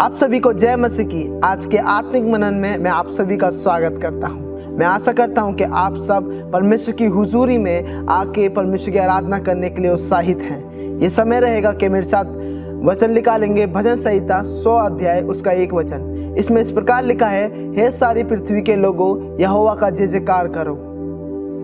आप सभी को जय मसीह की आज के आत्मिक मनन में मैं आप सभी का स्वागत करता हूं। मैं आशा करता हूं कि आप सब परमेश्वर की हुजूरी में आके परमेश्वर की आराधना करने के लिए उत्साहित हैं। ये समय रहेगा कि मेरे साथ वचन निकालेंगे भजन संहिता 100 अध्याय उसका 1 वचन। इसमें इस प्रकार लिखा है, हे सारी पृथ्वी के लोगों यहोवा का जय जयकार करो।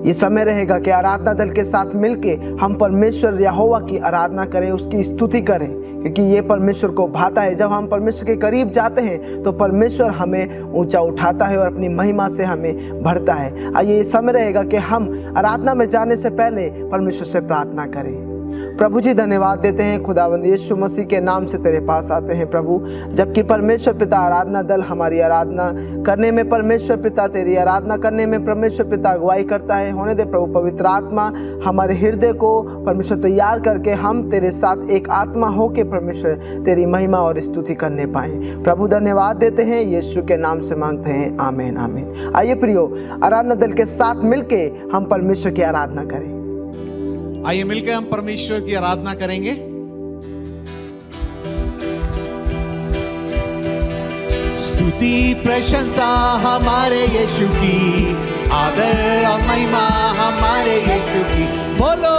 ये समय रहेगा कि आराधना दल के साथ मिलके हम परमेश्वर यहोवा की आराधना करें, उसकी स्तुति करें, क्योंकि ये परमेश्वर को भाता है। जब हम परमेश्वर के करीब जाते हैं तो परमेश्वर हमें ऊंचा उठाता है और अपनी महिमा से हमें भरता है। आइए ये समय रहेगा कि हम आराधना में जाने से पहले परमेश्वर से प्रार्थना करें। प्रभु जी धन्यवाद देते हैं खुदावंद यीशु मसीह के नाम से तेरे पास आते हैं प्रभु। जबकि परमेश्वर पिता आराधना दल हमारी आराधना करने में, परमेश्वर पिता तेरी आराधना करने में परमेश्वर पिता अगुवाई करता है। होने दे प्रभु पवित्र आत्मा हमारे हृदय को परमेश्वर तैयार करके हम तेरे साथ एक आत्मा हो के परमेश्वर तेरी महिमा और स्तुति करने पाए। प्रभु धन्यवाद देते हैं, यीशु के नाम से मांगते हैं, आमीन आमीन। आइए प्रियो, आराधना दल के साथ मिलके हम परमेश्वर की आराधना करें। आइए मिलकर हम परमेश्वर की आराधना करेंगे। स्तुति प्रशंसा हमारे यीशु की, आदर और महिमा हमारे यीशु की। बोलो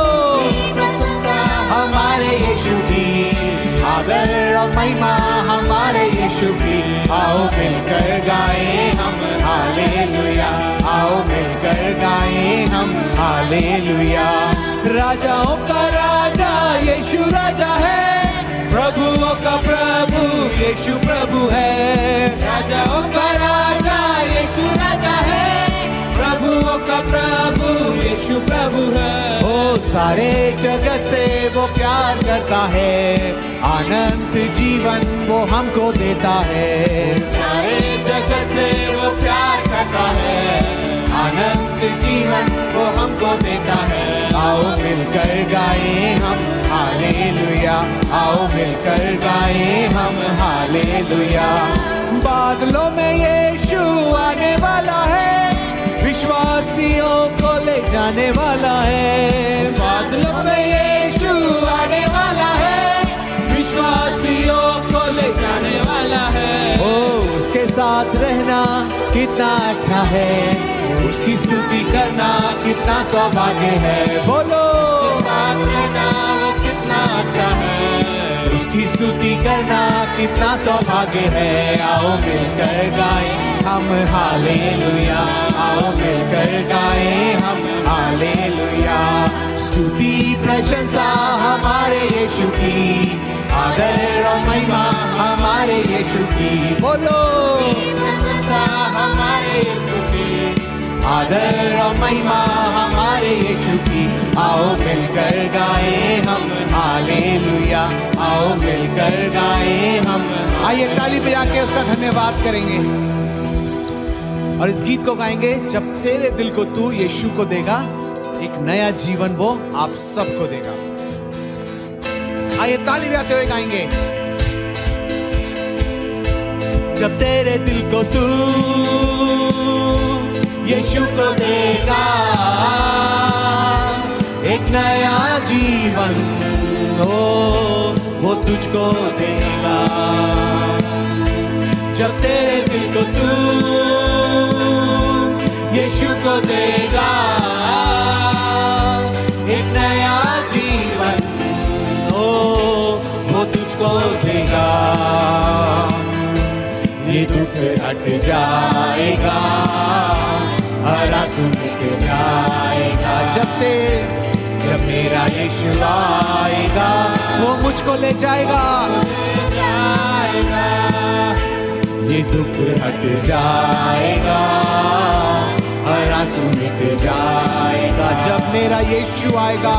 प्रशंसा हमारे यीशु की, आदर और महिमा हमारे यीशु की। आओ मिलकर गाएं हम हालेलुया, आओ मिलकर गाएं हम हालेलुया। राजाओं का राजा यीशु राजा है, प्रभुओं का प्रभु यीशु प्रभु है। राजाओं का राजा यीशु राजा है, प्रभुओं का प्रभु यीशु प्रभु है। ओ सारे जगत से वो प्यार करता है, अनंत जीवन वो हमको देता है। सारे जगत से वो प्यार करता है, अनंत जीवन वो हमको देता है। आओ मिलकर गाएं हम हालेलुया, आओ मिलकर गाएं हम हालेलुया। बादलों में यीशु आने वाला है, विश्वासियों को ले जाने वाला है। बादलों में यीशु आने वाला है, विश्वासियों को ले जाने वाला है। ओ उसके साथ रहना कितना अच्छा है, उसकी स्तुति करना कितना सौभाग्य है। बोलो उसके साथ रहना वो कितना अच्छा है, उसकी स्तुति करना कितना सौभाग्य है। आओ मिलकर गाएं हम हालेलुया, आओ मिलकर गाएं हम हालेलुया। स्तुति प्रशंसा हमारे यीशु की, आदर और महिमा हमारे यीशु की। बोलो प्रशंसा हमारे यीशु की, आदर और महिमा हमारे यीशु की। आओ मिलकर गाएं हम हालेलुया, आओ मिलकर गाएं हम। आइए ताली बजा के उसका धन्यवाद करेंगे और इस गीत को गाएंगे। जब तेरे दिल को तू यीशु को देगा, एक नया जीवन वो आप सबको देगा। आइए ताली बजाते हुए गाएंगे। जब तेरे दिल को तू यीशु को देगा, एक नया जीवन वो तुझको देगा। जब तेरे दिल को तू यीशु को देगा, एक नया जीवन वो तुझको देगा। ये दुख हट जाएगा, हरा सुन के जाएगा। जब मेरा यीशु आएगा, वो मुझको ले जाएगा। ये दुख हट जाएगा, हरा सुन के जाएगा। जब मेरा यीशु आएगा,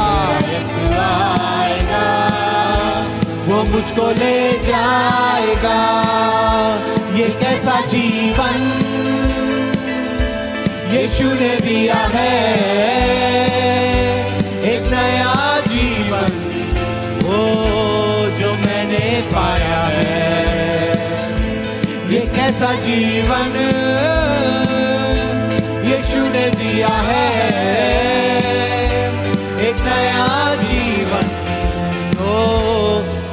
वो मुझको ले जाएगा। ये कैसा जीवन यीशु ने दिया है, एक नया जीवन वो जो मैंने पाया है। ये कैसा जीवन यीशु ने दिया है, एक नया जीवन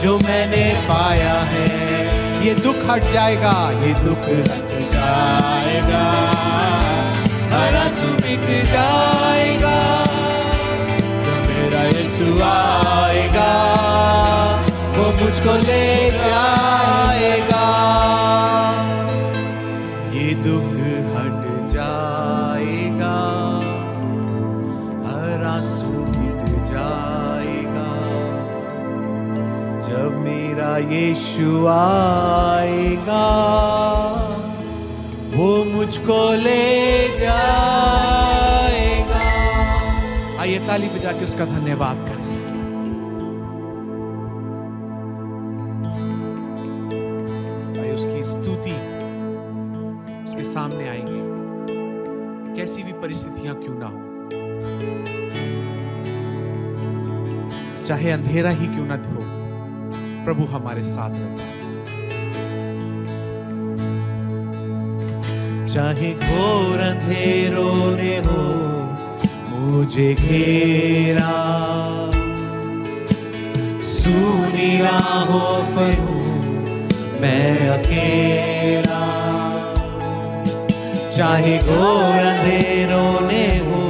जो मैंने पाया है। ये ये दुख हट जाएगा, ये दुख हट जाएगा, हर आंसू मिट जाएगा, जब मेरा यीशु आएगा वो मुझको ले जाएगा। ये दुख हट जाएगा, हर आंसू मिट जाएगा, जब मेरा यीशु आएगा वो मुझको ले जाएगा। आइए ताली बजा के उसका धन्यवाद करें। आइए उसकी स्तुति उसके सामने आएंगे, कैसी भी परिस्थितियां क्यों ना हो, चाहे अंधेरा ही क्यों ना हो, प्रभु हमारे साथ रहता है। चाहे घोर अंधेरों ने हो मुझे घेरा, सूनी राहों पर हूँ मैं अकेला, चाहे घोर अंधेरों ने हो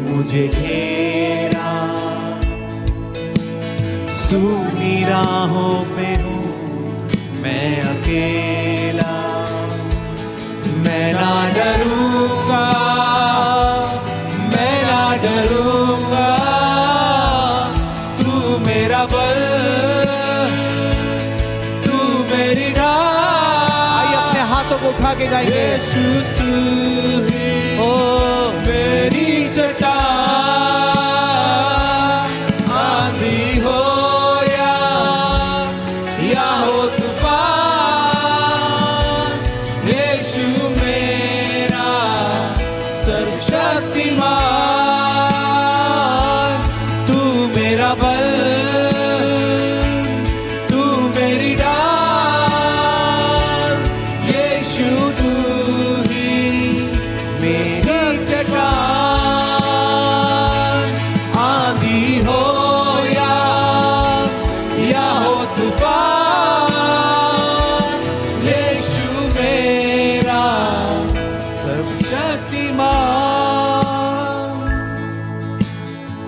मुझे घेरा, सूनी राहों पे हूँ मैं अकेला, मैं ना डरूंगा, मैं ना डरूंगा, तू मेरा बल, तू मेरी ढाल। आइए अपने हाथों को उठा के गाएंगे। यीशु तू ही ओ मेरी चट्टान, आंधी हो या हो तूफान, यीशु मेरा सर्वशक्तिमान, तू मेरा बल, तू मेरी ढाल, यीशु तू ही मेरी चट्टान, आंधी हो या हो तूफान, यीशु मेरा सर्वशक्तिमान।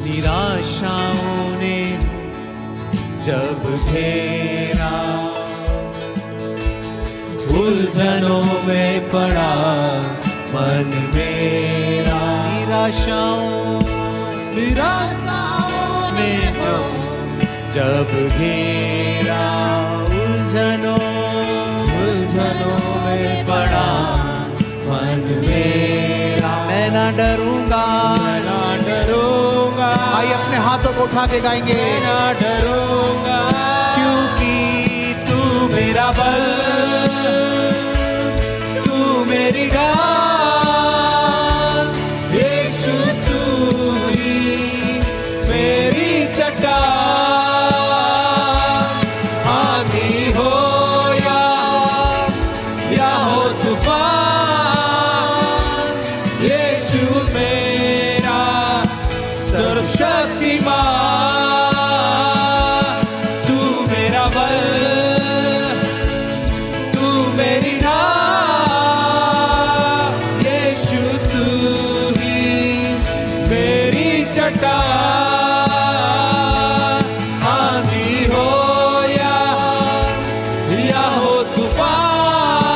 निराशाओं ने जब घेरा, उलझनों में पड़ा मन मेरा, निराशाओं ने जब घेरा, उलझनों में पड़ा मन मेरा, मैं ना डरूंगा, ना डरूंगा। आइए अपने हाथों को उठा के गाएंगे। मैं ना डरूंगा क्योंकि तू मेरा बल, तू मेरी ढाल, यीशु तू ही मेरी चट्टान, आंधी हो या हो तूफान, यीशु मेरा सर्वशक्तिमान, तू मेरा बल, तू मेरी ढाल, यीशु तू ही मेरी चट्टान, आंधी हो या हो तूफान,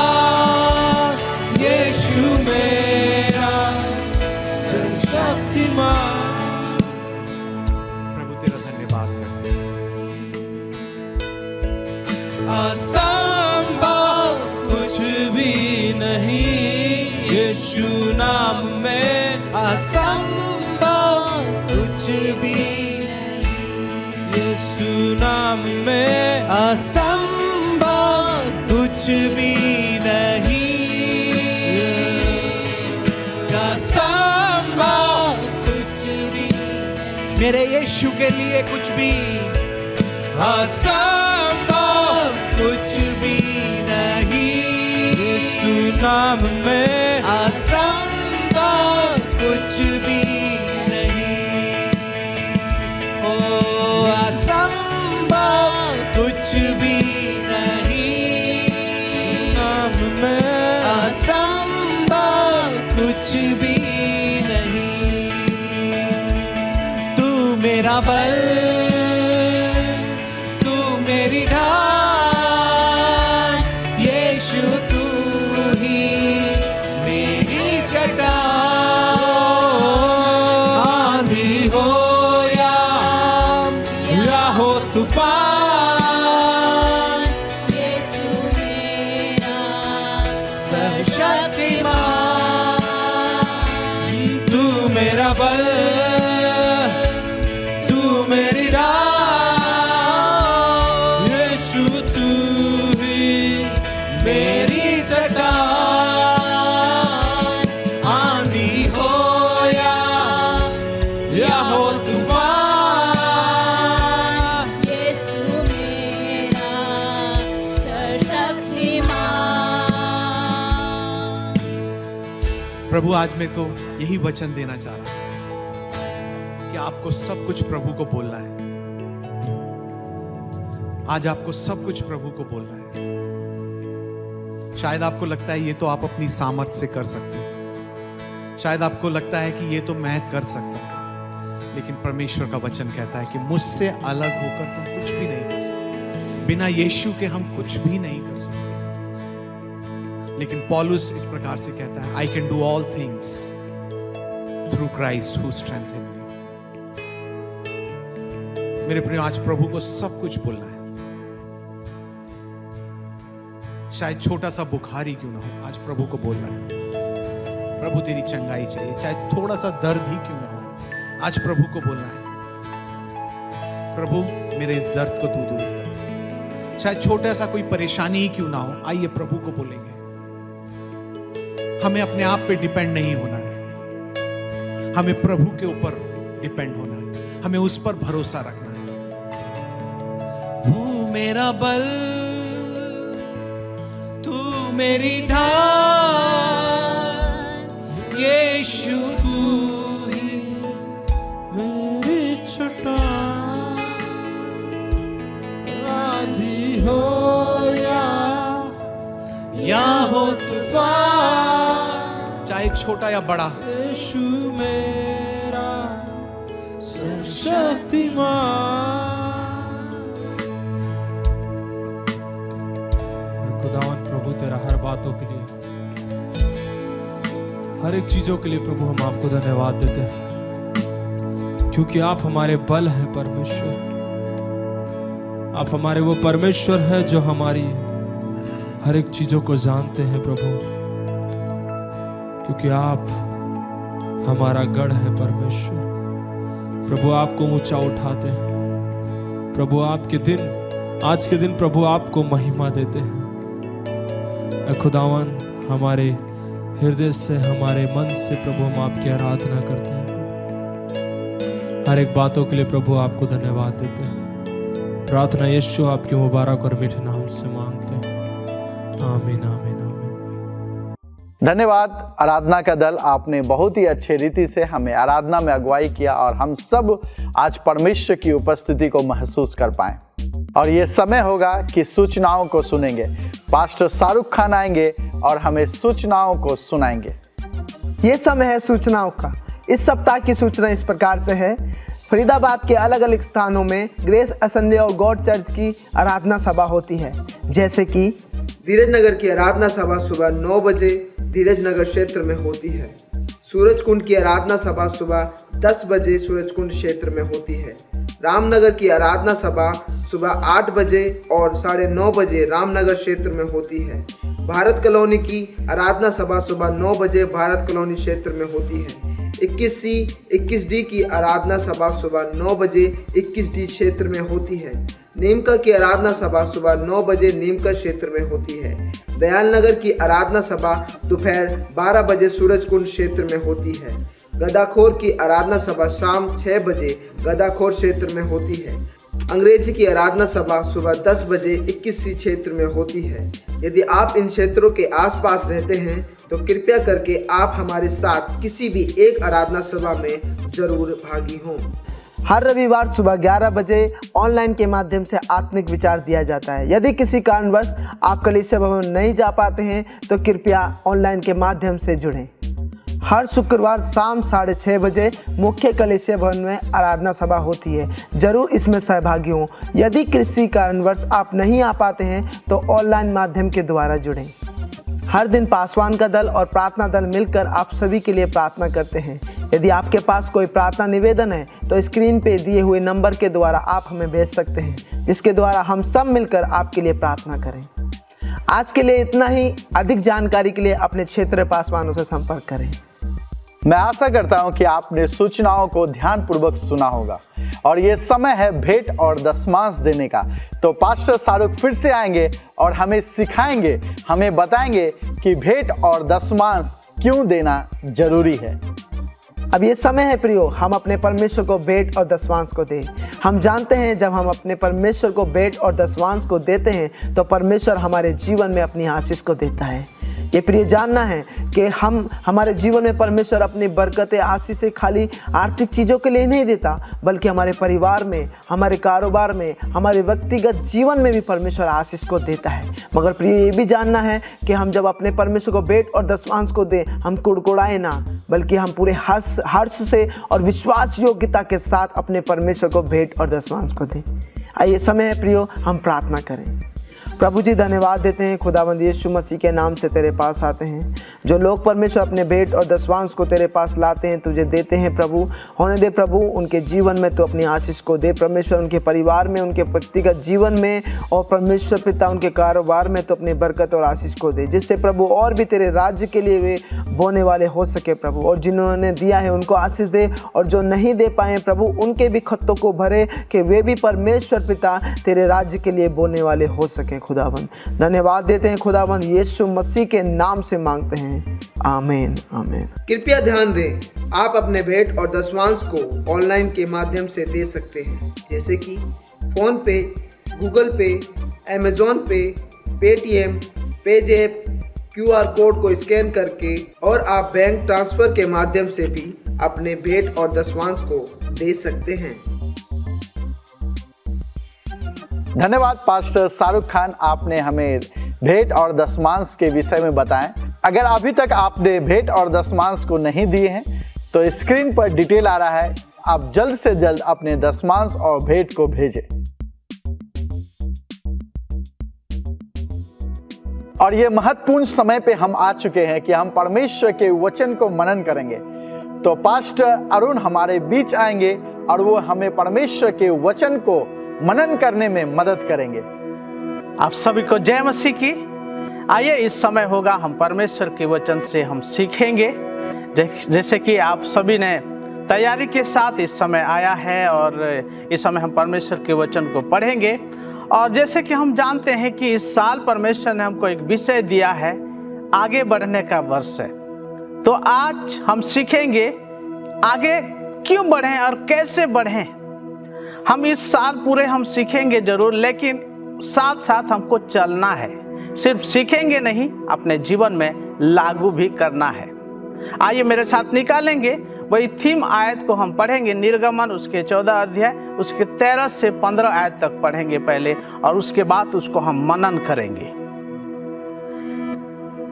यीशु मेरा सर्वशक्तिमान। प्रभु तेरा धन्यवाद करते हैं। असंभव कुछ भी नहीं यीशु नाम में, असंभव कुछ भी यीशु नाम में, असंभव कुछ भी नहीं, असंभव कुछ भी मेरे यीशु के लिए कुछ भी, असंभव कुछ भी नहीं यीशु नाम में, असंभव कुछ भी नहीं, ओ असंभव कुछ भी नहीं कुछ भी नहीं। तू मेरा बल, तू मेरी ढाल, यीशु तू ही मेरी चट्टान। आंधी हो या हो तूफान, यीशु मेरा सर्वशक्तिमान। तू मेरा बल, तू मेरी ढाल, यीशु तू ही मेरी चट्टान। आंधी हो या हो तूफान, यीशु मेरा सर्वशक्तिमान। प्रभु आज मेरे को यही वचन देना चाह रहा है कि आपको सब कुछ प्रभु को बोलना है। आज आपको सब कुछ प्रभु को बोलना है। शायद आपको लगता है ये तो आप अपनी सामर्थ्य से कर सकते हैं, शायद आपको लगता है कि ये तो मैं कर सकता हूं, लेकिन परमेश्वर का वचन कहता है कि मुझसे अलग होकर तुम कुछ भी नहीं कर सकते। बिना यीशु के हम कुछ भी नहीं कर सकते। लेकिन पौलुस इस प्रकार से कहता है, I can do all things through Christ who strengthen me. मेरे प्रिय, आज प्रभु को सब कुछ बोलना है। शायद छोटा सा बुखार ही क्यों ना हो, आज प्रभु को बोलना है। प्रभु तेरी चंगाई चाहिए, चाहे थोड़ा सा दर्द ही क्यों ना हो, आज प्रभु को बोलना है, प्रभु मेरे इस दर्द को तू दूर कर। शायद छोटा सा कोई परेशानी ही क्यों ना हो, आइए प्रभु को बोलेंगे। हमें अपने आप पे डिपेंड नहीं होना है, हमें प्रभु के ऊपर डिपेंड होना है, हमें उस पर भरोसा रखना है। तू मेरा बल, तू मेरी ढाल, यीशु तू ही मेरी चट्टान। आंधी हो या हो तूफान, चाहे छोटा या बड़ा, यीशु मेरा सर्वशक्तिमान। खुदावन प्रभु तेरा हर बातों के लिए, हर एक चीजों के लिए प्रभु हम आपको धन्यवाद देते हैं, क्योंकि आप हमारे बल हैं परमेश्वर। आप हमारे वो परमेश्वर हैं जो हमारी हर एक चीजों को जानते हैं प्रभु, क्योंकि आप हमारा गढ़ है परमेश्वर। प्रभु आपको ऊंचा उठाते हैं प्रभु, आपके दिन, आज के दिन प्रभु आपको महिमा देते हैं। खुदावन हमारे हृदय से, हमारे मन से प्रभु हम आपकी आराधना करते हैं। हर एक बातों के लिए प्रभु आपको धन्यवाद देते हैं। प्रार्थना यीशु आपके मुबारक और मीठे नाम से मांगते हैं, आमीन आमीन आमीन। धन्यवाद आराधना का दल, आपने बहुत ही अच्छे रीति से हमें आराधना में अगुवाई किया और हम सब आज परमेश्वर की उपस्थिति को महसूस कर पाए। और ये समय होगा कि सूचनाओं को सुनेंगे। पास्टर शाहरुख खान आएंगे और हमें सूचनाओं को सुनाएंगे। ये समय है सूचनाओं का। इस सप्ताह की सूचना इस प्रकार से है। फरीदाबाद के अलग अलग स्थानों में ग्रेस असेंबली और गॉड चर्च की आराधना सभा होती है, जैसे कि धीरज नगर की आराधना सभा सुबह 9 बजे धीरज नगर क्षेत्र में होती है। सूरज कुंड की आराधना सभा सुबह 10 बजे सूरज कुंड क्षेत्र में होती है। रामनगर की आराधना सभा सुबह 8 बजे और 9:30 बजे रामनगर क्षेत्र में होती है। भारत कॉलोनी की आराधना सभा सुबह 9 बजे भारत कॉलोनी क्षेत्र में होती है। 21C 21D की आराधना सभा सुबह 9 बजे 21D क्षेत्र में होती है। नीमका की आराधना सभा सुबह 9 बजे नीमका क्षेत्र में होती है। दयाल नगर की आराधना सभा दोपहर 12 बजे सूरज कुंड क्षेत्र में होती है। गदाखोर की आराधना सभा शाम 6 बजे गदाखोर क्षेत्र में होती है। अंग्रेजी की आराधना सभा सुबह 10 बजे 21C क्षेत्र में होती है। यदि आप इन क्षेत्रों के आसपास रहते हैं तो कृपया करके आप हमारे साथ किसी भी एक आराधना सभा में जरूर भागी हों। हर रविवार सुबह 11 बजे ऑनलाइन के माध्यम से आत्मिक विचार दिया जाता है। यदि किसी कारणवश आप कलीसिया भवन नहीं जा पाते हैं तो कृपया ऑनलाइन के माध्यम से जुड़ें। हर शुक्रवार शाम 6:30 बजे मुख्य कलीसिया भवन में आराधना सभा होती है। जरूर इसमें सहभागी हों। यदि किसी कारणवश आप नहीं आ पाते हैं तो ऑनलाइन माध्यम के द्वारा जुड़ें। हर दिन पासवान का दल और प्रार्थना दल मिलकर आप सभी के लिए प्रार्थना करते हैं। यदि आपके पास कोई प्रार्थना निवेदन है तो स्क्रीन पे दिए हुए नंबर के द्वारा आप हमें भेज सकते हैं, जिसके द्वारा हम सब मिलकर आपके लिए प्रार्थना करें। आज के लिए इतना ही। अधिक जानकारी के लिए अपने क्षेत्र पासवानों से संपर्क करें। मैं आशा करता हूं कि आपने सूचनाओं को ध्यानपूर्वक सुना होगा और ये समय है भेंट और दशमांश देने का। तो पास्टर शाहरुख फिर से आएंगे और हमें सिखाएंगे, हमें बताएंगे कि भेंट और दशमांश क्यों देना जरूरी है। अब ये समय है प्रियो, हम अपने परमेश्वर को भेंट और दशमांश को दें। हम जानते हैं जब हम अपने परमेश्वर को भेंट और दशमांश को देते हैं तो परमेश्वर हमारे जीवन में अपनी आशीष को देता है। ये प्रिय जानना है कि हम हमारे जीवन में परमेश्वर अपनी बरकतें आशीष से खाली आर्थिक चीज़ों के लिए नहीं देता, बल्कि हमारे परिवार में, हमारे कारोबार में, हमारे व्यक्तिगत जीवन में भी परमेश्वर आशीष को देता है। मगर प्रिय ये भी जानना है कि हम जब अपने परमेश्वर को भेंट और दशमांश को दें, हम कुड़कुड़ाए ना, बल्कि हम पूरे हर्ष से और विश्वास योग्यता के साथ अपने परमेश्वर को भेंट और दशमांश को दें। आइए समय है प्रियो, हम प्रार्थना करें। प्रभु जी धन्यवाद देते हैं खुदावंद यीशु मसीह के नाम से तेरे पास आते हैं। जो लोग परमेश्वर अपने भेंट और दशमांश को तेरे पास लाते हैं, तुझे देते हैं प्रभु, होने दे प्रभु उनके जीवन में तो अपनी आशीष को दे परमेश्वर, उनके परिवार में, उनके व्यक्तिगत जीवन में, और परमेश्वर पिता उनके कारोबार में तो अपनी बरकत और आशीष को दे, जिससे प्रभु और भी तेरे राज्य के लिए वे बोने वाले हो सके प्रभु। और जिन्होंने दिया है उनको आशीष दे, और जो नहीं दे पाए प्रभु उनके भी खत्तों को भरे कि वे भी परमेश्वर पिता तेरे राज्य के लिए बोने वाले हो सके खुदावंद। धन्यवाद देते हैं खुदावंद, यीशु मसीह के नाम से मांगते हैं, आमीन आमीन। कृपया ध्यान दें, आप अपने भेंट और दशमांश को ऑनलाइन के माध्यम से दे सकते हैं, जैसे कि फोन पे, गूगल पे, अमेजोन पे, पेटीएम, पेजैप, QR कोड को स्कैन करके, और आप बैंक ट्रांसफर के माध्यम से भी अपने भेंट और दशमांश को दे सकते हैं। धन्यवाद पास्टर शाहरुख खान, आपने हमें भेंट और दशमांश के विषय में बताएं। अगर अभी तक आपने भेंट और दशमांश को नहीं दिए हैं तो स्क्रीन पर डिटेल आ रहा है, आप जल्द से जल्द अपने दशमांश और भेंट को भेजें। और ये महत्वपूर्ण समय पे हम आ चुके हैं कि हम परमेश्वर के वचन को मनन करेंगे। तो पास्टर अरुण हमारे बीच आएंगे और वो हमें परमेश्वर के वचन को मनन करने में मदद करेंगे। आप सभी को जय मसीह की। आइए इस समय होगा हम परमेश्वर के वचन से हम सीखेंगे। जैसे कि आप सभी ने तैयारी के साथ इस समय आया है और इस समय हम परमेश्वर के वचन को पढ़ेंगे। और जैसे कि हम जानते हैं कि इस साल परमेश्वर ने हमको एक विषय दिया है, आगे बढ़ने का वर्ष है। तो आज हम सीखेंगे आगे क्यों बढ़ें और कैसे बढ़ें। हम इस साल पूरे हम सीखेंगे जरूर, लेकिन साथ साथ हमको चलना है। सिर्फ सीखेंगे नहीं, अपने जीवन में लागू भी करना है। आइए मेरे साथ निकालेंगे वही थीम आयत को हम पढ़ेंगे। निर्गमन उसके 14 अध्याय उसके 13 से 15 आयत तक पढ़ेंगे पहले, और उसके बाद उसको हम मनन करेंगे।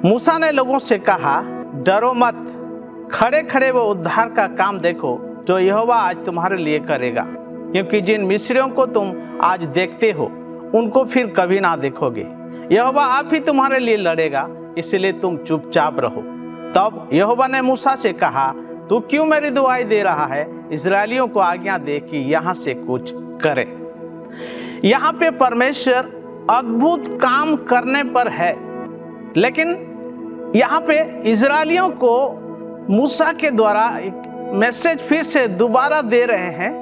मूसा ने लोगों से कहा, डरो मत, खड़े खड़े वो उद्धार का काम देखो जो यहोवा आज तुम्हारे लिए करेगा, क्योंकि जिन मिस्रियों को तुम आज देखते हो उनको फिर कभी ना देखोगे। यहोवा आप ही तुम्हारे लिए लड़ेगा, इसलिए तुम चुपचाप रहो। तब यहोवा ने मूसा से कहा, तू क्यों मेरी दुआई दे रहा है? इस्राएलियों को आज्ञा दे कि यहाँ से कुछ करे। यहाँ पे परमेश्वर अद्भुत काम करने पर है, लेकिन यहाँ पे इस्राएलियों को मूसा के द्वारा एक मैसेज फिर से दोबारा दे रहे हैं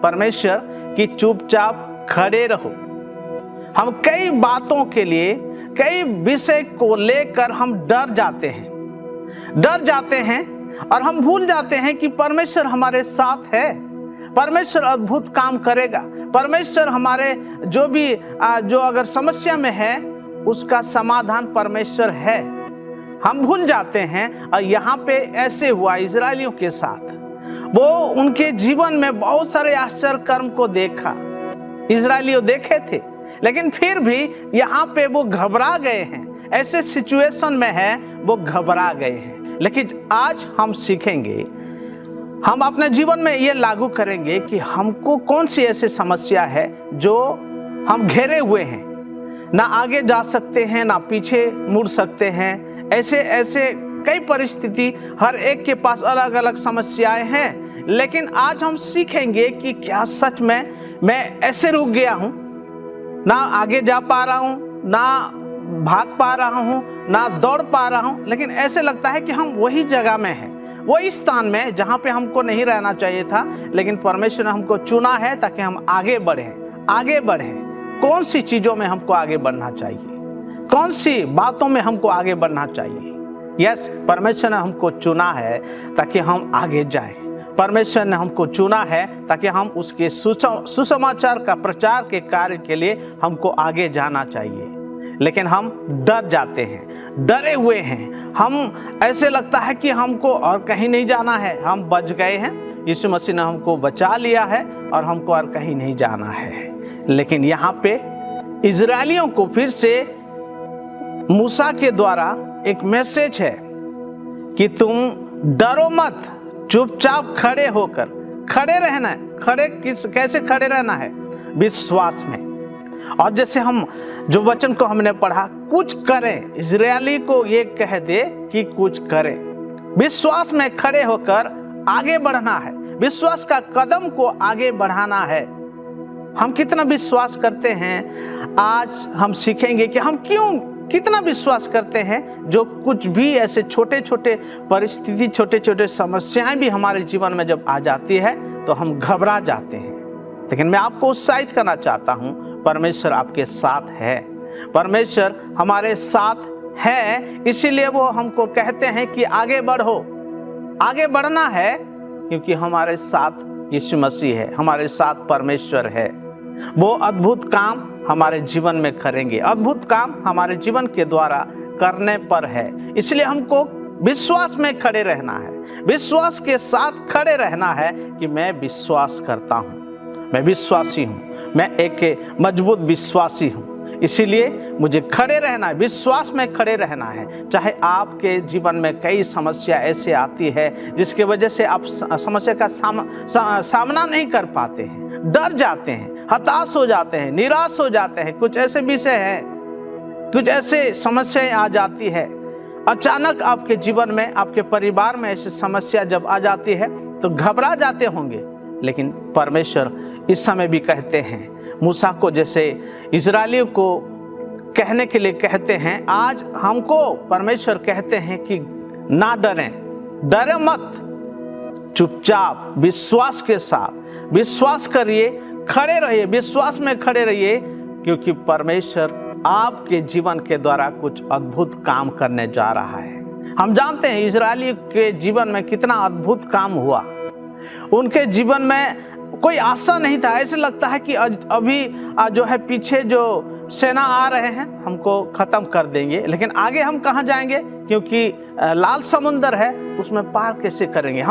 परमेश्वर कि चुपचाप खड़े रहो। हम कई बातों के लिए, कई विषय को लेकर हम डर जाते हैं और हम भूल जाते हैं कि परमेश्वर हमारे साथ है। परमेश्वर अद्भुत काम करेगा। परमेश्वर हमारे जो अगर समस्या में है उसका समाधान परमेश्वर है। हम भूल जाते हैं। और यहाँ पे ऐसे हुआ इजरायलियों के साथ। वो उनके जीवन में बहुत सारे आश्चर्य कर्म को देखा, इजरायलियों देखे थे, लेकिन फिर भी यहाँ पे वो घबरा गए हैं। ऐसे सिचुएशन में है वो घबरा गए हैं। लेकिन आज हम सीखेंगे, हम अपने जीवन में ये लागू करेंगे कि हमको कौन सी ऐसी समस्या है जो हम घेरे हुए हैं, ना आगे जा सकते हैं ना पीछे मुड़ सकते हैं। ऐसे ऐसे कई परिस्थिति, हर एक के पास अलग अलग समस्याएं हैं, लेकिन आज हम सीखेंगे कि क्या सच में मैं ऐसे रुक गया हूँ, ना आगे जा पा रहा हूँ, ना भाग पा रहा हूँ, ना दौड़ पा रहा हूँ, लेकिन ऐसे लगता है कि हम वही जगह में हैं, वही स्थान में जहाँ पे हमको नहीं रहना चाहिए था, लेकिन परमेश्वर ने हमको चुना है ताकि हम आगे बढ़ें। कौन सी चीज़ों में हमको आगे बढ़ना चाहिए, कौन सी बातों में हमको आगे बढ़ना चाहिए। यस, परमेश्वर ने हमको चुना है ताकि हम आगे जाएं। परमेश्वर ने हमको चुना है ताकि हम उसके सुसमाचार का प्रचार के कार्य के लिए हमको आगे जाना चाहिए, लेकिन हम डर जाते हैं, डरे हुए हैं। हम ऐसे लगता है कि हमको और कहीं नहीं जाना है, हम बच गए हैं, यीशु मसीह ने हमको बचा लिया है और हमको और कहीं नहीं जाना है। लेकिन यहाँ पे इजरायलियों को फिर से मूसा के द्वारा एक मैसेज है कि तुम डरो मत, चुपचाप खड़े होकर खड़े रहना है। कैसे खड़े रहना है? विश्वास में। और जैसे हम जो वचन को हमने पढ़ा, कुछ करें, इजरायली को ये कह दे कि कुछ करें। विश्वास में खड़े होकर आगे बढ़ना है, विश्वास का कदम को आगे बढ़ाना है। हम कितना विश्वास करते हैं, आज हम सीखेंगे कि हम कितना विश्वास करते हैं। जो कुछ भी ऐसे छोटे छोटे परिस्थिति, छोटे छोटे समस्याएं भी हमारे जीवन में जब आ जाती है तो हम घबरा जाते हैं, लेकिन मैं आपको उत्साहित करना चाहता हूं, परमेश्वर आपके साथ है, परमेश्वर हमारे साथ है। इसीलिए वो हमको कहते हैं कि आगे बढ़ो, आगे बढ़ना है, क्योंकि हमारे साथ यीशु मसीह है, हमारे साथ परमेश्वर है। वो अद्भुत काम हमारे जीवन में करेंगे, अद्भुत काम हमारे जीवन के द्वारा करने पर है। इसलिए हमको विश्वास में खड़े रहना है, विश्वास के साथ खड़े रहना है कि मैं विश्वास करता हूँ, मैं विश्वासी हूँ, मैं एक मजबूत विश्वासी हूँ। इसीलिए मुझे खड़े रहना है, विश्वास में खड़े रहना है। चाहे आपके जीवन में कई समस्या ऐसे आती है जिसके वजह से आप समस्या का सामना नहीं कर पाते हैं, डर जाते हैं, हताश हो जाते हैं, निराश हो जाते हैं। कुछ ऐसे विषय हैं, कुछ ऐसे समस्याएं आ जाती है, अचानक आपके जीवन में, आपके परिवार में ऐसी समस्या जब आ जाती है तो घबरा जाते होंगे। लेकिन परमेश्वर इस समय भी कहते हैं, मूसा को जैसे इजरायलियों को कहने के लिए कहते हैं, आज हमको परमेश्वर कहते हैं कि ना डरें, डरे मत, चुपचाप विश्वास के साथ विश्वास करिए, खड़े रहिए, विश्वास में खड़े रहिए, क्योंकि परमेश्वर आपके जीवन के द्वारा कुछ अद्भुत काम करने जा रहा है। हम जानते हैं इजरायली के जीवन में कितना अद्भुत काम हुआ। उनके जीवन में कोई आशा नहीं था, ऐसे लगता है कि अभी जो है पीछे जो सेना आ रहे हैं हमको खत्म कर देंगे, लेकिन आगे हम कहाँ जाएंगे, क्योंकि लाल समुंदर है, उसमें पार कैसे करेंगे,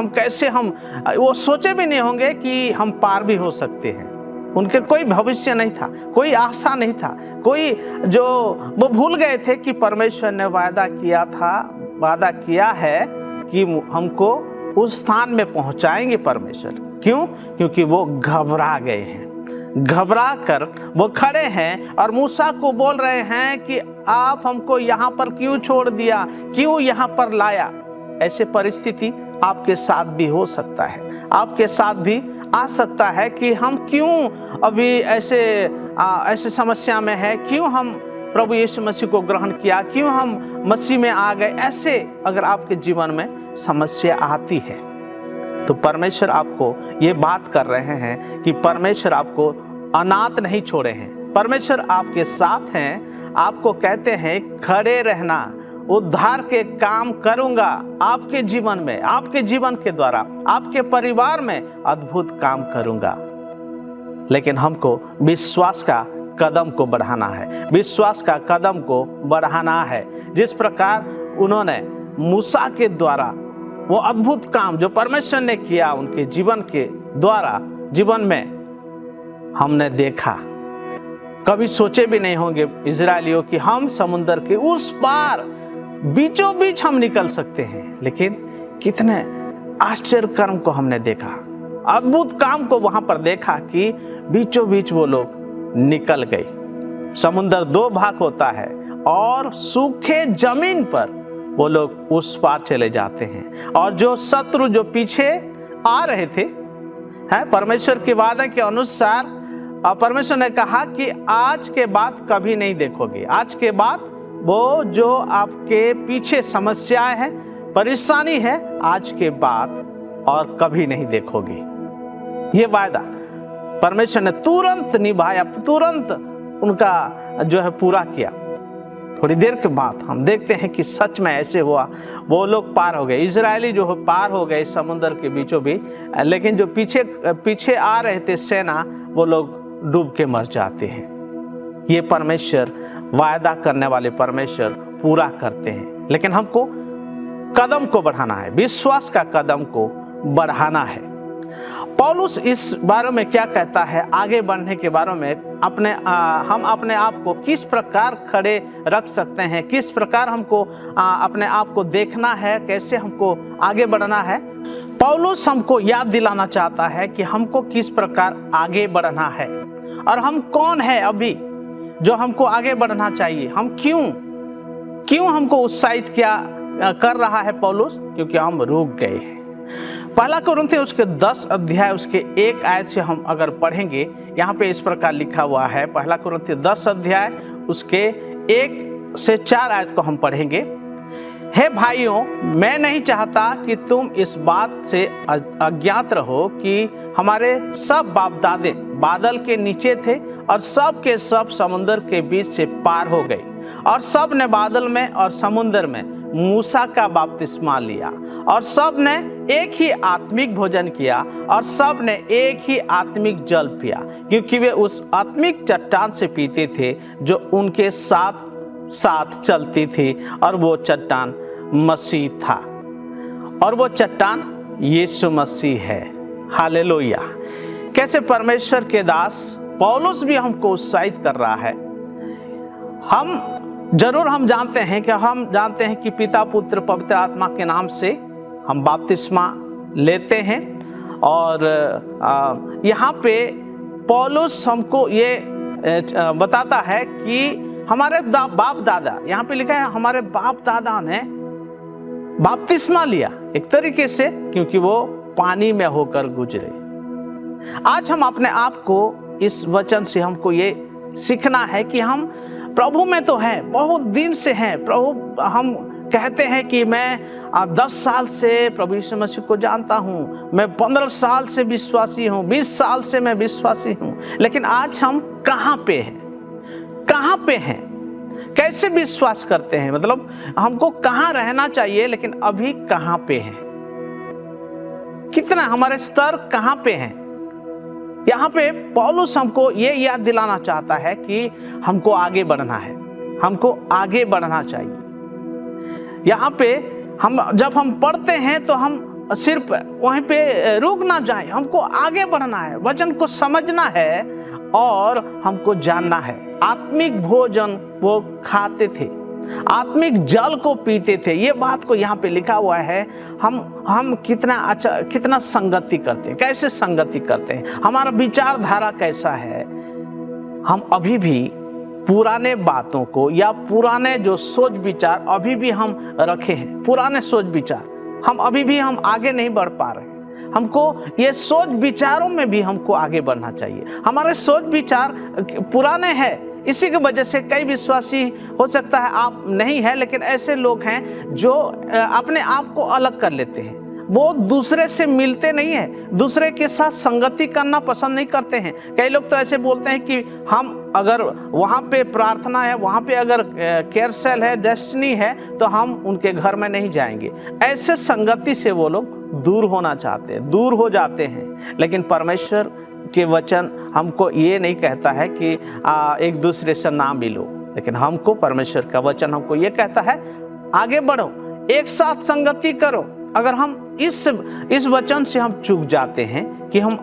वो सोचे भी नहीं होंगे कि हम पार भी हो सकते हैं। उनके कोई भविष्य नहीं था, कोई आशा नहीं था, वो भूल गए थे कि परमेश्वर ने वादा किया है कि हमको उस स्थान में पहुंचाएंगे परमेश्वर। क्यों? क्योंकि वो घबरा गए हैं, घबरा कर वो खड़े हैं और मूसा को बोल रहे हैं कि आप हमको यहाँ पर क्यों छोड़ दिया, क्यों यहाँ पर लाया। ऐसे परिस्थिति आपके साथ भी हो सकता है, आपके साथ भी आ सकता है कि हम क्यों अभी ऐसे समस्या में है, क्यों हम प्रभु यीशु मसीह को ग्रहण किया, क्यों हम मसीह में आ गए। ऐसे अगर आपके जीवन में समस्या आती है तो परमेश्वर आपको ये बात कर रहे हैं कि परमेश्वर आपको अनाथ नहीं छोड़े हैं, परमेश्वर आपके साथ हैं। आपको कहते हैं खड़े रहना, उद्धार के काम करूंगा आपके जीवन में, आपके जीवन के द्वारा, आपके परिवार में अद्भुत काम करूंगा। लेकिन हमको विश्वास का कदम को बढ़ाना है, विश्वास का कदम को बढ़ाना है। जिस प्रकार उन्होंने मूसा के द्वारा वो अद्भुत काम जो परमेश्वर ने किया उनके जीवन के द्वारा, जीवन में हमने देखा। कभी सोचे भी नहीं होंगे इजरायलियों कि हम समुद्र के उस पार बीचों बीच हम निकल सकते हैं, लेकिन कितने आश्चर्य कर्म को हमने देखा, अद्भुत काम को वहां पर देखा कि बीचों बीच वो लोग निकल गए। समुद्र दो भाग होता है और सूखे जमीन पर वो लोग उस पार चले जाते हैं। और जो शत्रु जो पीछे आ रहे थे, है परमेश्वर के वादा के अनुसार परमेश्वर ने कहा कि आज के बाद कभी नहीं देखोगे। आज के बाद वो जो आपके पीछे समस्याएं हैं, परेशानी है, आज के बाद और कभी नहीं देखोगे। ये वादा परमेश्वर ने तुरंत निभाया, तुरंत उनका जो है पूरा किया। थोड़ी देर के बाद हम देखते हैं कि सच में ऐसे हुआ, वो लोग पार हो गए, इजरायली जो है पार हो गए समुद्र के बीचों बीच, लेकिन जो पीछे आ रहे थे सेना, वो लोग डूब के मर जाते हैं। ये परमेश्वर, वायदा करने वाले परमेश्वर पूरा करते हैं, लेकिन हमको कदम को बढ़ाना है, विश्वास का कदम को बढ़ाना है। पौलुस इस बारे में क्या कहता है, आगे बढ़ने के बारे में, हम अपने आप को किस प्रकार खड़े रख सकते हैं, किस प्रकार हमको अपने आप को देखना है, कैसे हमको आगे बढ़ना है। पौलुस हमको याद दिलाना चाहता है कि हमको किस प्रकार आगे बढ़ना है और हम कौन है अभी जो हमको आगे बढ़ना चाहिए। हम क्यों हमको उत्साहित क्या कर रहा है पौलुस, क्योंकि हम रुक गए हैं। पहला कुरिन्थियों उसके 10 अध्याय उसके 1 आयत से हम अगर पढ़ेंगे, यहाँ पे इस प्रकार लिखा हुआ है। पहला कुरिन्थियों 10 अध्याय उसके 1 से 4 आयत को हम पढ़ेंगे। हे भाइयों, मैं नहीं चाहता कि तुम इस बात से अज्ञात रहो कि हमारे सब बाप दादे बादल के नीचे थे और सब के सब समुद्र के बीच से पार हो गए, और सब ने बादल में और समुद्र में मूसा का बपतिस्मा लिया, और सब ने एक ही आत्मिक भोजन किया, और सब ने एक ही आत्मिक जल पिया, क्योंकि वे उस आत्मिक चट्टान से पीते थे जो उनके साथ साथ चलती थी, और वो चट्टान मसीह था, और वो चट्टान यीशु मसीह है। हालेलुया। कैसे परमेश्वर के दास पौलुस भी हमको उत्साहित कर रहा है। हम जानते हैं कि पिता पुत्र पवित्र आत्मा के नाम से हम बपतिस्मा लेते हैं, और यहाँ पे पौलुस हमको ये बताता है कि हमारे बाप दादा, यहाँ पे लिखा है हमारे बाप दादा ने बपतिस्मा लिया एक तरीके से, क्योंकि वो पानी में होकर गुजरे। आज हम अपने आप को इस वचन से हमको ये सीखना है कि हम प्रभु में तो हैं, बहुत दिन से हैं प्रभु। हम कहते हैं कि मैं 10 साल से प्रभु यीशु मसीह को जानता हूँ, मैं 15 साल से विश्वासी हूँ, 20 साल से मैं विश्वासी हूँ, लेकिन आज हम कहाँ पे हैं, कैसे विश्वास करते हैं, मतलब हमको कहाँ रहना चाहिए, लेकिन अभी कहाँ पे हैं, कितना हमारे स्तर कहाँ पे हैं। यहाँ पे पौलुस हमको ये याद दिलाना चाहता है कि हमको आगे बढ़ना है, हमको आगे बढ़ना चाहिए। यहाँ पे जब हम पढ़ते हैं तो हम सिर्फ वहीं पे रुक ना जाए, हमको आगे बढ़ना है, वचन को समझना है और हमको जानना है। आत्मिक भोजन वो खाते थे, आत्मिक जल को पीते थे, ये बात को यहाँ पे लिखा हुआ है। हम कितना संगति करते हैं, कैसे संगति करते हैं, हमारा विचारधारा कैसा है। हम अभी भी पुराने बातों को या पुराने जो सोच विचार अभी भी हम रखे हैं, पुराने सोच विचार हम अभी भी हम आगे नहीं बढ़ पा रहे हैं। हमको ये सोच विचारों में भी हमको आगे बढ़ना चाहिए। हमारे सोच विचार पुराने हैं, इसी की वजह से कई विश्वासी, हो सकता है आप नहीं है, लेकिन ऐसे लोग हैं जो अपने आप को अलग कर लेते हैं, वो दूसरे से मिलते नहीं है, दूसरे के साथ संगति करना पसंद नहीं करते हैं। कई लोग तो ऐसे बोलते हैं कि हम अगर वहाँ पे प्रार्थना है, वहाँ पे अगर केयर सेल है, डेस्टिनी है, तो हम उनके घर में नहीं जाएंगे। ऐसे संगति से वो लोग दूर होना चाहते हैं, दूर हो जाते हैं। लेकिन परमेश्वर के वचन हमको ये नहीं कहता है कि एक दूसरे से ना मिलो, लेकिन हमको परमेश्वर का वचन हमको ये कहता है आगे बढ़ो, एक साथ संगति करो। अगर हम इस वचन से हम चूक जाते हैं कि हम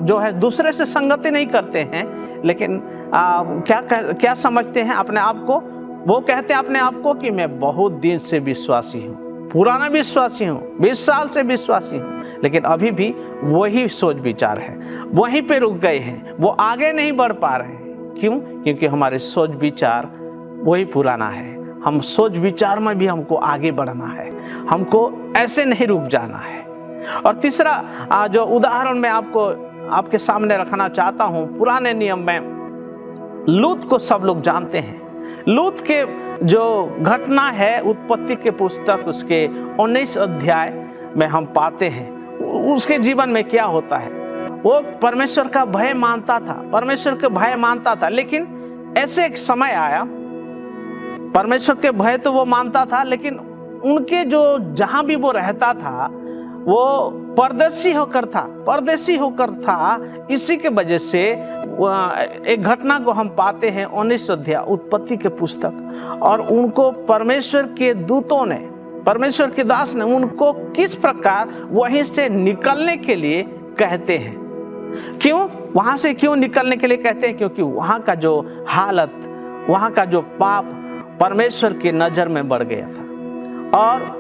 जो है दूसरे से संगति नहीं करते हैं, लेकिन क्या समझते हैं अपने आप को वो कहते हैं अपने आप को कि मैं बहुत दिन से विश्वासी हूँ, पुराना विश्वासी हूँ, 20 साल से विश्वासी हूँ, लेकिन अभी भी वही सोच विचार है, वहीं पे रुक गए हैं, वो आगे नहीं बढ़ पा रहे हैं। क्यों? क्योंकि हमारे सोच विचार वही पुराना है। हम सोच विचार में भी हमको आगे बढ़ना है, हमको ऐसे नहीं रुक जाना है। और तीसरा जो उदाहरण मैं आपके सामने रखना चाहता हूँ, पुराने नियम में लूत को सब लोग जानते हैं। लूत के जो घटना है उत्पत्ति के पुस्तक उसके 19 अध्याय में हम पाते हैं। उसके जीवन में क्या होता है, वो परमेश्वर का भय मानता था, परमेश्वर के भय मानता था, लेकिन ऐसे एक समय आया, परमेश्वर के भय तो वो मानता था, लेकिन उनके जो जहां भी वो रहता था वो परदेशी होकर था। इसी के वजह से एक घटना को हम पाते हैं 19 अध्याय उत्पत्ति के पुस्तक, और उनको परमेश्वर के दूतों ने, परमेश्वर के दास ने उनको किस प्रकार वहीं से निकलने के लिए कहते हैं। क्यों वहां से क्यों निकलने के लिए कहते हैं? क्योंकि वहां का जो हालत, वहां का जो पाप परमेश्वर की नजर में बढ़ गया था, और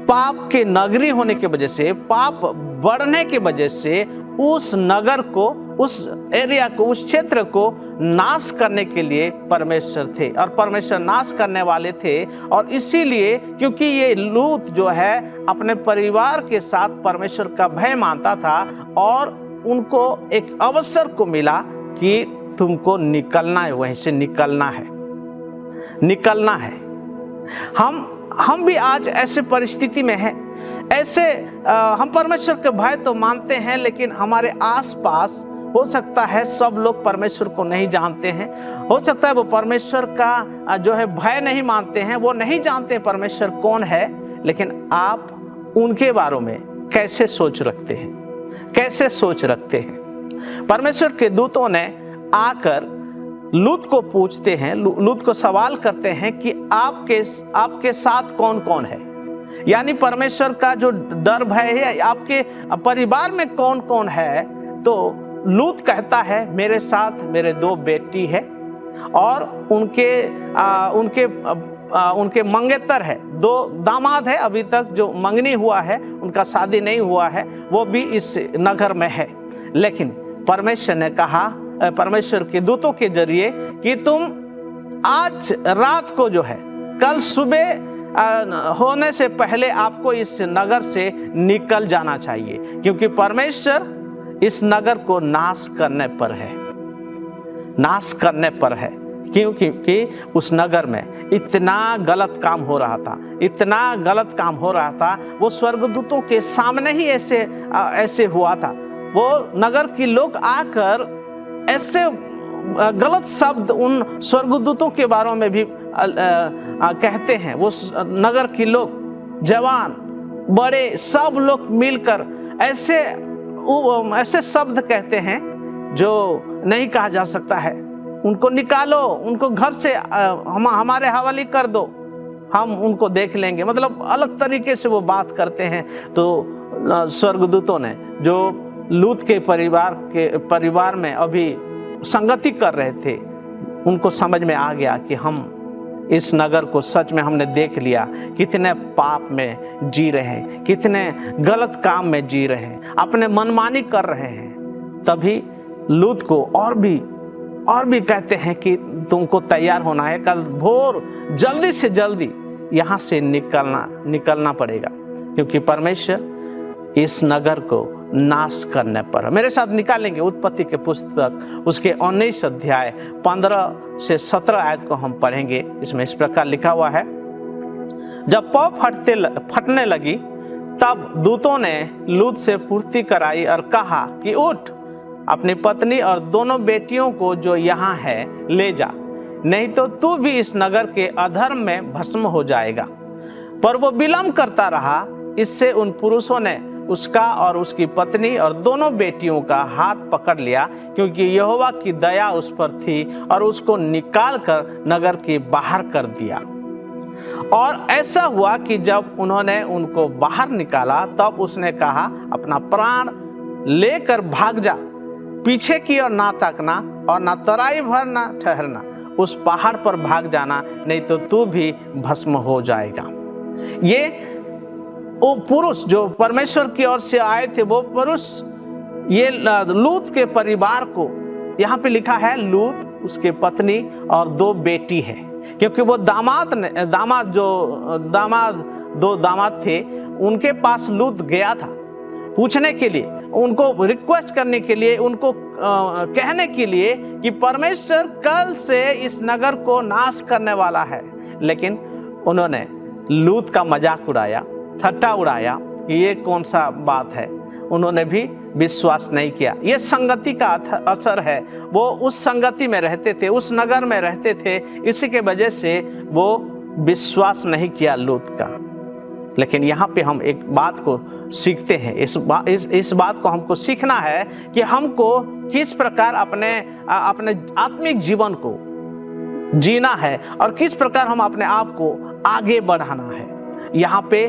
पाप के नगरी होने की वजह से, पाप बढ़ने की वजह से उस नगर को, उस एरिया को, उस क्षेत्र को नाश करने के लिए परमेश्वर थे, और परमेश्वर नाश करने वाले थे। और इसीलिए क्योंकि ये लूत जो है अपने परिवार के साथ परमेश्वर का भय मानता था, और उनको एक अवसर को मिला कि तुमको निकलना है, वहीं से निकलना है। हम भी आज ऐसे परिस्थिति में हैं। ऐसे हम परमेश्वर के भय तो मानते हैं, लेकिन हमारे आसपास हो सकता है सब लोग परमेश्वर को नहीं जानते हैं। हो सकता है वो परमेश्वर का जो है भय नहीं मानते हैं, वो नहीं जानते परमेश्वर कौन है। लेकिन आप उनके बारे में कैसे सोच रखते हैं? परमेश्वर के दूतों ने आकर लूत को पूछते हैं, लूत को सवाल करते हैं कि आपके साथ कौन कौन है, यानी परमेश्वर का जो डर भय है आपके परिवार में कौन कौन है। तो लूत कहता है मेरे साथ मेरे 2 बेटी है, और उनके मंगेतर है, 2 दामाद है, अभी तक जो मंगनी हुआ है उनका शादी नहीं हुआ है, वो भी इस नगर में है। लेकिन परमेश्वर ने कहा, परमेश्वर के दूतों के जरिए, कि तुम आज रात को जो है, कल सुबह होने से पहले आपको इस नगर से निकल जाना चाहिए, क्योंकि परमेश्वर इस नगर को नाश करने पर है। क्योंकि उस नगर में इतना गलत काम हो रहा था, वो स्वर्गदूतों के सामने ही ऐसे हुआ था। वो नगर के लोग आकर ऐसे गलत शब्द उन स्वर्गदूतों के बारे में भी कहते हैं। वो नगर के लोग, जवान बड़े, सब लोग मिलकर ऐसे शब्द कहते हैं जो नहीं कहा जा सकता है। उनको निकालो, उनको घर से हमारे हवाले कर दो, हम उनको देख लेंगे, मतलब अलग तरीके से वो बात करते हैं। तो स्वर्गदूतों ने जो लूत के परिवार में अभी संगति कर रहे थे, उनको समझ में आ गया कि हम इस नगर को सच में हमने देख लिया, कितने पाप में जी रहे हैं, कितने गलत काम में जी रहे हैं, अपने मनमानी कर रहे हैं। तभी लूत को और भी कहते हैं कि तुमको तैयार होना है, कल भोर जल्दी से जल्दी यहाँ से निकलना पड़ेगा, क्योंकि परमेश्वर इस नगर को नाश करने पर। मेरे साथ निकालेंगे उत्पत्ति के पुस्तक उसके 19 अध्याय 15 से 17 आयत को हम पढ़ेंगे। इसमें इस प्रकार लिखा हुआ है, जब पौ फटने लगी तब दूतों ने लूत से पूर्ति कराई और कहा कि उठ, अपनी पत्नी और 2 बेटियों को जो यहाँ है ले जा, नहीं तो तू भी इस नगर के अधर्म में भस्म हो जाएगा। पर वो विलम्ब करता रहा। इससे उन पुरुषों ने उसका और उसकी पत्नी और 2 बेटियों का हाथ पकड़ लिया, क्योंकि यहोवा की दया उस पर थी, और उसको निकाल कर नगर के बाहर कर दिया। और ऐसा हुआ कि जब उन्होंने उनको बाहर निकाला तब उसने कहा, अपना प्राण लेकर भाग जा, पीछे की ओर ना ताकना और ना तराई भर ना ठहरना। उस पहाड़ पर भाग जाना, नहीं तो तू भी भस्म हो जाएगा। ये वो पुरुष जो परमेश्वर की ओर से आए थे, वो पुरुष ये लूत के परिवार को, यहाँ पे लिखा है लूत, उसके पत्नी और 2 बेटी है, क्योंकि वो दो दामाद थे, उनके पास लूत गया था पूछने के लिए, उनको रिक्वेस्ट करने के लिए, उनको कहने के लिए कि परमेश्वर कल से इस नगर को नाश करने वाला है। लेकिन उन्होंने लूत का मजाक उड़ाया, ठट्टा उड़ाया कि ये कौन सा बात है। उन्होंने भी विश्वास नहीं किया। ये संगति का असर है। वो उस संगति में रहते थे, उस नगर में रहते थे, इसी के वजह से वो विश्वास नहीं किया लूत का। लेकिन यहाँ पे हम एक बात को सीखते हैं, इस बात को हमको सीखना है कि हमको किस प्रकार अपने आत्मिक जीवन को जीना है और किस प्रकार हम अपने आप को आगे बढ़ाना है। यहाँ पे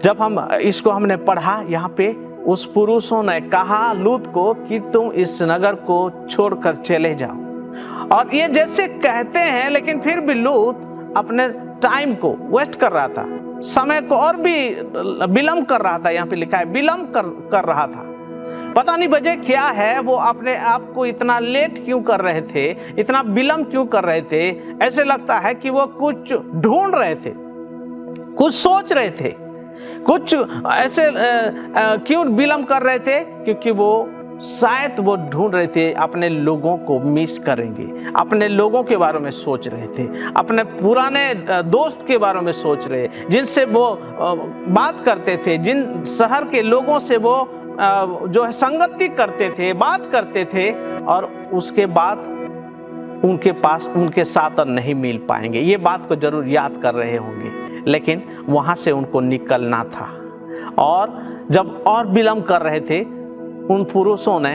जब हम इसको हमने पढ़ा, यहाँ पे उस पुरुषों ने कहा लूत को कि तुम इस नगर को छोड़कर चले जाओ। और ये जैसे कहते हैं, लेकिन फिर भी लूत अपने टाइम को वेस्ट कर रहा था, समय को और भी विलंब कर रहा था। यहाँ पे लिखा है विलंब कर रहा था। पता नहीं वजह क्या है, वो अपने आप को इतना लेट क्यों कर रहे थे, इतना विलंब क्यों कर रहे थे। ऐसे लगता है कि वो कुछ ढूंढ रहे थे, कुछ सोच रहे थे, कुछ ऐसे क्यों विलंब कर रहे थे, क्योंकि वो शायद वो ढूंढ रहे थे अपने लोगों को मिस करेंगे, अपने लोगों के बारे में सोच रहे थे, अपने पुराने दोस्त के बारे में सोच रहे, जिनसे वो बात करते थे, जिन शहर के लोगों से वो जो है संगति करते थे, बात करते थे, और उसके बाद उनके पास उनके साथ नहीं मिल पाएंगे। ये बात को जरूर याद कर रहे होंगे। लेकिन वहाँ से उनको निकलना था, और जब और विलंब कर रहे थे, उन पुरुषों ने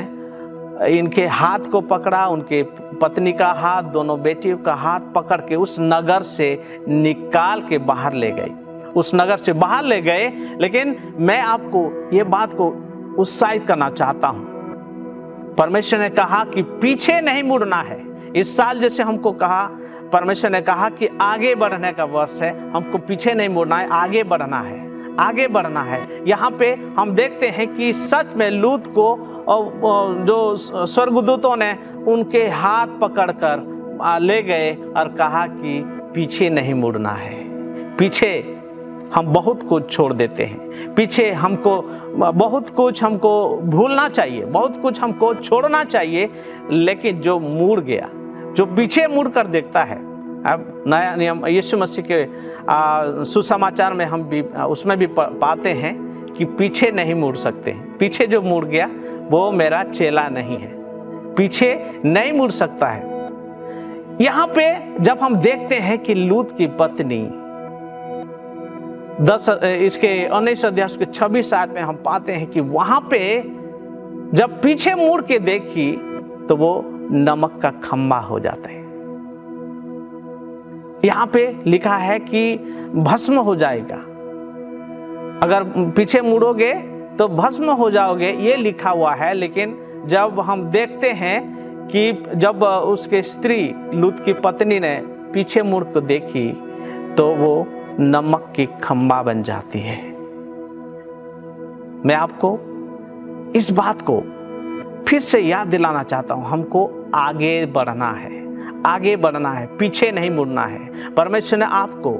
इनके हाथ को पकड़ा, उनके पत्नी का हाथ, दोनों बेटियों का हाथ पकड़ के उस नगर से निकाल के बाहर ले गए, उस नगर से बाहर ले गए। लेकिन मैं आपको ये बात को उत्साहित करना चाहता हूँ। परमेश्वर ने कहा कि पीछे नहीं मुड़ना है। इस साल जैसे हमको कहा, परमेश्वर ने कहा कि आगे बढ़ने का वर्ष है, हमको पीछे नहीं मुड़ना है, आगे बढ़ना है, आगे बढ़ना है। यहाँ पे हम देखते हैं कि सच में लूत को जो स्वर्गदूतों ने उनके हाथ पकड़कर ले गए और कहा कि पीछे नहीं मुड़ना है। पीछे हम बहुत कुछ छोड़ देते हैं, पीछे हमको बहुत कुछ हमको भूलना चाहिए, बहुत कुछ हमको छोड़ना चाहिए। लेकिन जो मुड़ गया, जो पीछे मुड़ कर देखता है, अब नया नियम यीशु मसीह के सुसमाचार में हम भी उसमें भी पाते हैं कि पीछे नहीं मुड़ सकते। पीछे जो मुड़ गया वो मेरा चेला नहीं है, पीछे नहीं मुड़ सकता है। यहाँ पे जब हम देखते हैं कि लूत की पत्नी 19 अध्याय के 26 आयत में हम पाते हैं कि वहां पे जब पीछे मुड़ के देखी तो वो नमक का खंबा हो जाता है। यहाँ पे लिखा है कि भस्म हो जाएगा, अगर पीछे मुड़ोगे तो भस्म हो जाओगे, ये लिखा हुआ है। लेकिन जब हम देखते हैं कि जब उसके स्त्री लूत की पत्नी ने पीछे मुड़ कर देखी तो वो नमक की खंबा बन जाती है। मैं आपको इस बात को फिर से याद दिलाना चाहता हूं, हमको आगे बढ़ना है, आगे बढ़ना है, पीछे नहीं मुड़ना है। परमेश्वर ने आपको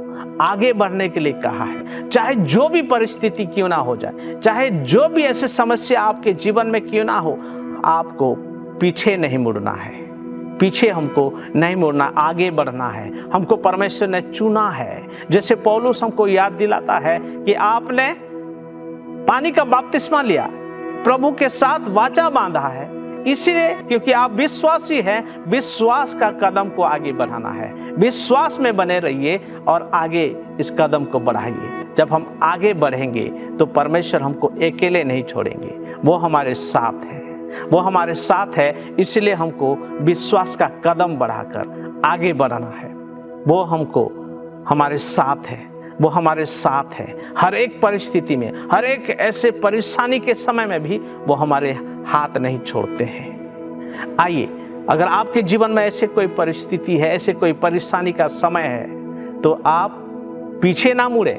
आगे बढ़ने के लिए कहा है, चाहे जो भी परिस्थिति क्यों ना हो जाए, चाहे जो भी ऐसी समस्या आपके जीवन में क्यों ना हो, आपको पीछे नहीं मुड़ना है, पीछे हमको नहीं मुड़ना, आगे बढ़ना है। हमको परमेश्वर ने चुना है। जैसे पौलुस हमको याद दिलाता है कि आपने पानी का बपतिस्मा लिया, प्रभु के साथ वाचा बांधा है, इसलिए क्योंकि आप विश्वासी हैं। विश्वास का कदम को आगे बढ़ाना है, विश्वास में बने रहिए और आगे इस कदम को बढ़ाइए। जब हम आगे बढ़ेंगे तो परमेश्वर हमको अकेले नहीं छोड़ेंगे, वो हमारे साथ है, वो हमारे साथ है। इसलिए हमको विश्वास का कदम बढ़ाकर आगे बढ़ना है। वो हमको हमारे साथ है, वो हमारे साथ है। हर एक परिस्थिति में, हर एक ऐसे परेशानी के समय में भी वो हमारे हाथ नहीं छोड़ते हैं। आइए अगर आपके जीवन में ऐसे कोई परिस्थिति है, ऐसे कोई परेशानी का समय है, तो आप पीछे ना मुड़े,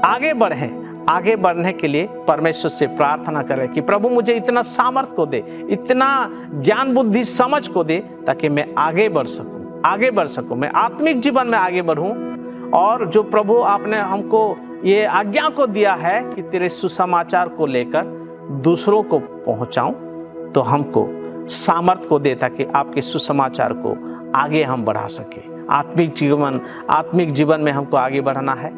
आगे बढ़ें। आगे बढ़ने के लिए परमेश्वर से प्रार्थना करें कि प्रभु मुझे इतना सामर्थ को दे, इतना ज्ञान बुद्धि समझ को दे, ताकि मैं आगे बढ़ सकूं, मैं आत्मिक जीवन में आगे बढ़ूं। और जो प्रभु आपने हमको ये आज्ञा को दिया है कि तेरे सुसमाचार को लेकर दूसरों को पहुंचाऊं, तो हमको सामर्थ को दे, ताकि आपके सुसमाचार को आगे हम बढ़ा सके। आत्मिक जीवन में हमको आगे बढ़ना है,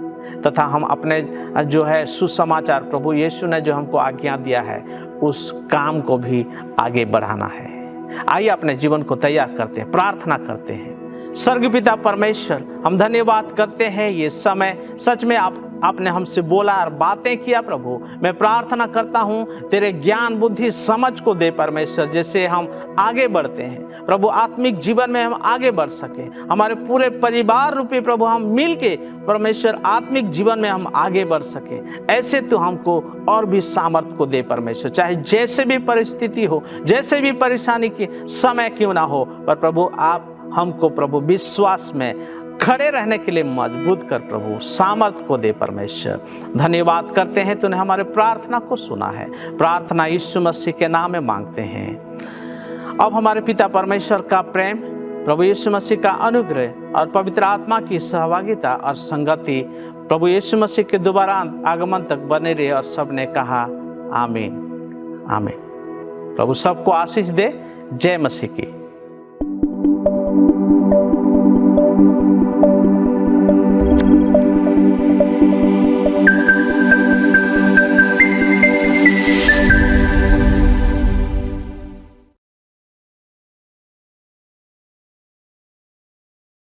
तथा हम अपने जो है सुसमाचार प्रभु यीशु ने जो हमको आज्ञा दिया है, उस काम को भी आगे बढ़ाना है। आइए अपने जीवन को तैयार करते हैं, प्रार्थना करते हैं। स्वर्गपिता परमेश्वर, हम धन्यवाद करते हैं ये समय सच में आपने हमसे बोला और बातें किया। प्रभु मैं प्रार्थना करता हूँ तेरे ज्ञान बुद्धि समझ को दे परमेश्वर, जैसे हम आगे बढ़ते हैं प्रभु, आत्मिक जीवन में हम आगे बढ़ सके। हमारे पूरे परिवार रूपी प्रभु हम मिल के परमेश्वर आत्मिक जीवन में हम आगे बढ़ सके। ऐसे तो हमको और भी सामर्थ्य को दे परमेश्वर, चाहे जैसे भी परिस्थिति हो, जैसे भी परेशानी की समय क्यों ना हो, पर प्रभु आप हमको प्रभु विश्वास में खड़े रहने के लिए मजबूत कर प्रभु, सामर्थ को दे परमेश्वर। धन्यवाद करते हैं तूने हमारे प्रार्थना को सुना है। प्रार्थना यीशु मसीह के नाम में मांगते हैं। अब हमारे पिता परमेश्वर का प्रेम, प्रभु यीशु मसीह का अनुग्रह और पवित्र आत्मा की सहभागिता और संगति प्रभु यीशु मसीह के दोबारा आगमन तक बने रहे। और सबने कहा आमीन आमीन। प्रभु सबको आशीष दे। जय मसीह की।